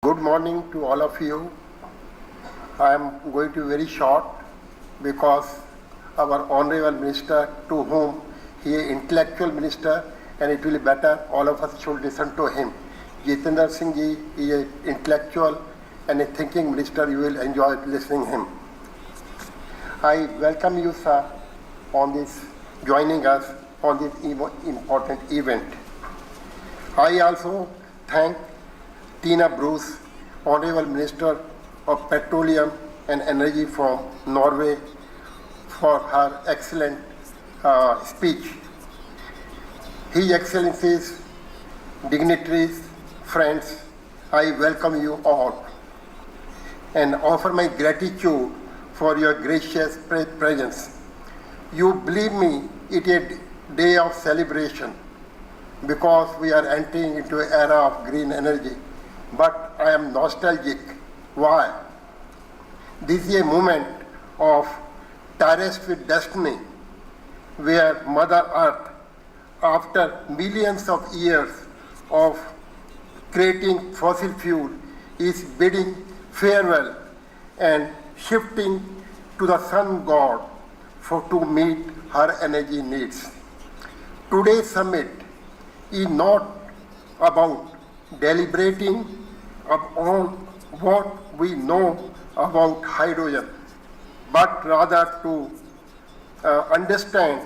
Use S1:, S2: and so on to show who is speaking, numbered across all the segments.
S1: Good morning to all of you. I am going to be very short because our Honorable Minister, to whom he is an intellectual minister, and it will be better all of us should listen to him. Jitendra Singh ji is an intellectual and a thinking minister. You will enjoy listening to him. I welcome you, sir, on this joining us on this important event. I also thank Tina Bruce, Honorable Minister of Petroleum and Energy from Norway, for her excellent speech. His Excellencies, dignitaries, friends, I welcome you all and offer my gratitude for your gracious presence. You believe me, it is a day of celebration because we are entering into an era of green energy. But I am nostalgic. Why? This is a moment of terraced with destiny, where Mother Earth, after millions of years of creating fossil fuel, is bidding farewell and shifting to the sun god to meet her energy needs. Today's summit is not about deliberating on what we know about hydrogen, but rather to understand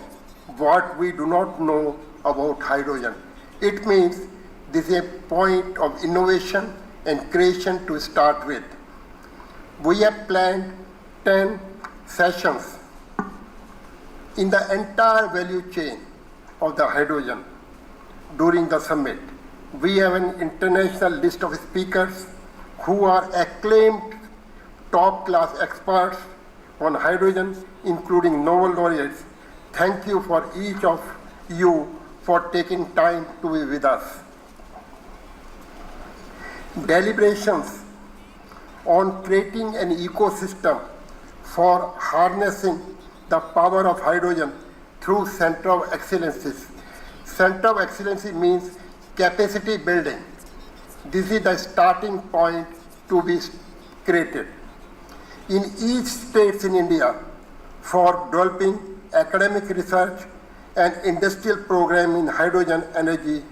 S1: what we do not know about hydrogen. It means this is a point of innovation and creation to start with. We have planned 10 sessions in the entire value chain of the hydrogen during the summit. We have an international list of speakers who are acclaimed top-class experts on hydrogen, including Nobel laureates. Thank you for each of you for taking time to be with us. Deliberations on creating an ecosystem for harnessing the power of hydrogen through Center of Excellences. Center of Excellency means capacity building. This is the starting point to be created in each state in India for developing academic research and industrial program in hydrogen energy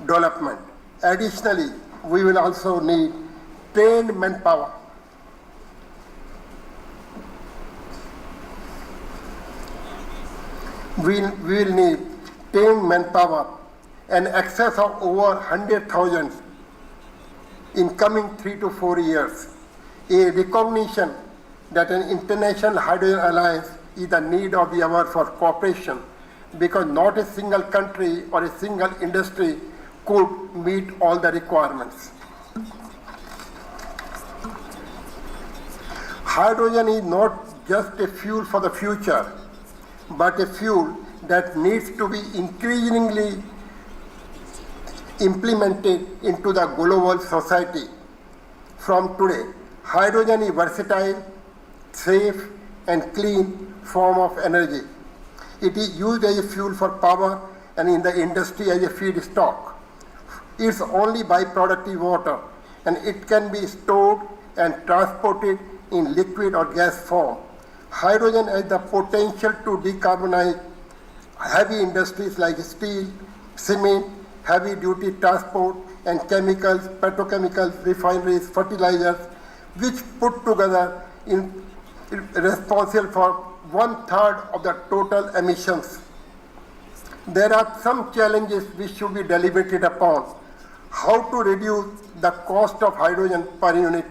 S1: development. Additionally, we will also need trained manpower. We will need trained manpower and access of over 100,000 in coming 3 to 4 years. A recognition that an international hydrogen alliance is the need of the hour for cooperation, because not a single country or a single industry could meet all the requirements. Hydrogen is not just a fuel for the future, but a fuel that needs to be increasingly implemented into the global society. From today, hydrogen is versatile, safe, and clean form of energy. It is used as a fuel for power and in the industry as a feedstock. Its only byproduct is water, and it can be stored and transported in liquid or gas form. Hydrogen has the potential to decarbonize heavy industries like steel, cement, heavy-duty transport, and chemicals, petrochemicals, refineries, fertilizers, which put together in responsible for 1/3 of the total emissions. There are some challenges which should be deliberated upon. How to reduce the cost of hydrogen per unit.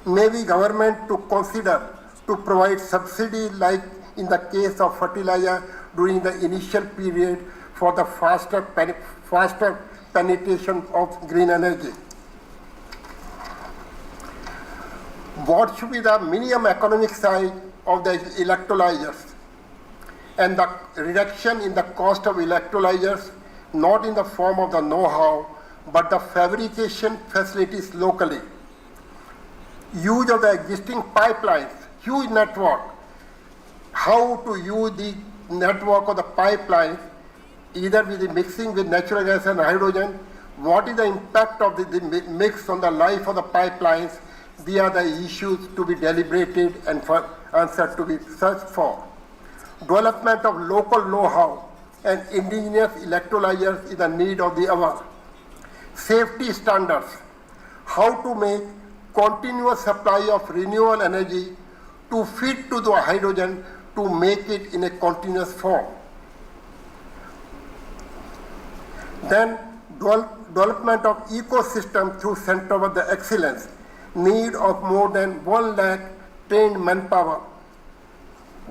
S1: Maybe government to consider to provide subsidy like in the case of fertilizer during the initial period for the faster penetration of green energy. What should be the minimum economic size of the electrolyzers, and the reduction in the cost of electrolyzers, not in the form of the know-how, but the fabrication facilities locally. Use of the existing pipelines, huge network. How to use the network of the pipelines either with the mixing with natural gas and hydrogen What is the impact of the mix on the life of the pipelines? These are the issues to be deliberated and for answer to be searched for. Development of local know-how and indigenous electrolyzers is the need of the hour. Safety standards, how to make continuous supply of renewable energy to feed to the hydrogen to make it in a continuous form. Then development of ecosystem through Center of the Excellence, need of more than 1 lakh trained manpower.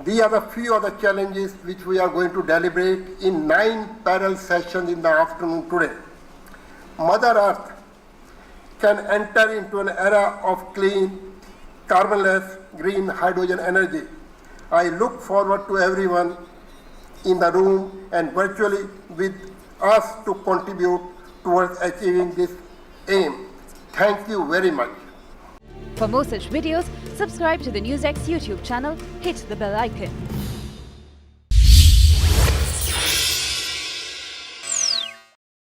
S1: These are the few of the challenges which we are going to deliberate in 9 parallel sessions in the afternoon today. Mother Earth can enter into an era of clean, carbonless, green hydrogen energy. I look forward to everyone in the room and virtually with us to contribute towards achieving this aim. Thank you very much.
S2: For more such videos, subscribe to the NewsX YouTube channel, hit the bell icon.